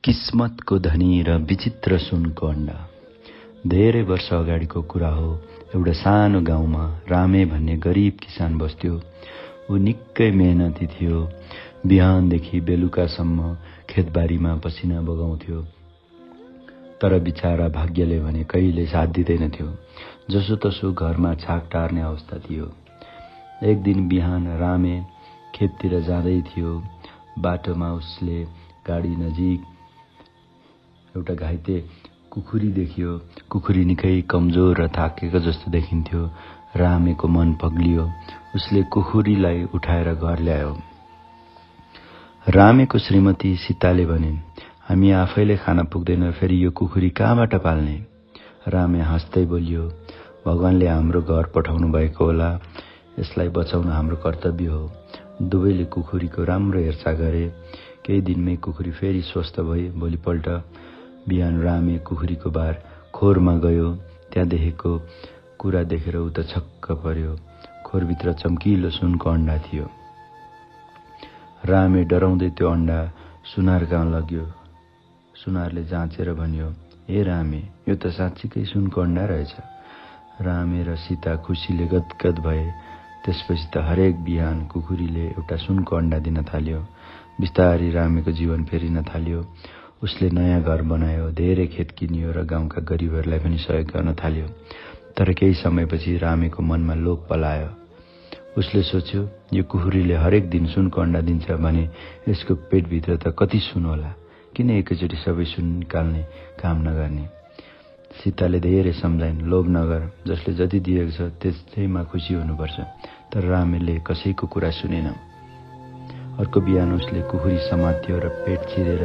किस्मतको धनी र विचित्र सुनको अन्डा। धेरै वर्ष अगाडिको कुरा हो। एउटा सानो गाउँमा रामे भन्ने गरिब किसान बस्थ्यो। ऊ निकै मेहनती थियो। बिहानदेखि बेलुकासम्म खेतबारीमा पसिना बगाउँथ्यो। तर बिचारा भाग्यले भने कहिले साथ दिँदैनथ्यो। जसोतसो घरमा छाक टार्ने अवस्था थियो। एक दिन बिहान रामे खेततिर जाँदै थियो। बाटोमा उसले गाडी नजिक एउटा घाइते कुखुरी देखियो। कुखुरी निकै कमजोर र थाकेको जस्तो देखिन्थ्यो। रामेको मन पग्लियो। उसले कुखुरीलाई उठाएर घर ल्यायो। रामेको श्रीमती सीताले भने, हामी आफैले खान पुग्दैन, फेरि यो कुखुरी कहाँबाट पाल्ने? रामे हाँस्दै बोलियो, भगवानले हाम्रो घर पठाउनु भएको होला। यसलाई बचाउन हाम्रो कर्तव्य हो। दुवैले कुखुरीको राम्रो हेरचाह गरे। केही दिनमै कुखुरी फेरि स्वस्थ भए। भोलिपल्ट बिहान रामे कुखुरीको बार खोरमा गयो। त्यहाँ देखेको कुरा देखेर ऊ त छक्क पर्यो। खोरभित्र चम्किलो सुनको अन्डा थियो। रामे डराउँदै त्यो अन्डा सुनार कहाँ लग्यो। सुनारले जाँचेर भन्यो, ए रामे, यो त साँच्चीकै सुनको अन्डा रहेछ। रामे र सीता खुसीले गदगद भए। त्यसपछि त हरेक बिहान कुखुरीले एउटा सुनको अन्डा दिन थाल्यो। बिस्तारै रामेको जीवन फेरिन थाल्यो। उसले नयाँ घर बनायो, धेरै खेत किनियो र गाउँका गरिबहरूलाई पनि सहयोग गर्न थाल्यो। तर केही समयपछि रामेको मनमा लोभ पलायो। उसले सोच्यो, यो कुखुरीले हरेक दिन सुनको अन्डा दिन्छ भने यसको पेटभित्र त कति सुन होला। किन एकैचोटि सबै सुन निकाल्ने काम नगर्ने? सीताले धेरै सम्झाइन्, लोभ नगर, जसले जति दिएको छ त्यसैमा खुसी हुनुपर्छ। तर रामेले कसैको कुरा सुनेन। अर्को बिहान उसले कुखुरी समात्यो र पेट चिरेर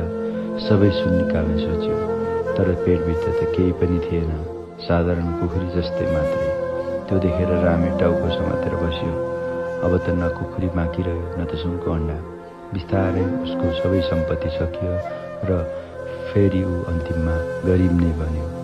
सबै सुन निकाल्ने सोच्यो। तर पेटभित्र त केही पनि थिएन, साधारण कुखुरी जस्तै मात्रै। त्यो देखेर रामे टाउको समातेर बस्यो। अब त न कुखुरी बाँकी रह्यो न त सुनको अन्डा। बिस्तारै उसको सबै सम्पत्ति सकियो र फेरि ऊ अन्तिममा गरिब नै बन्यो।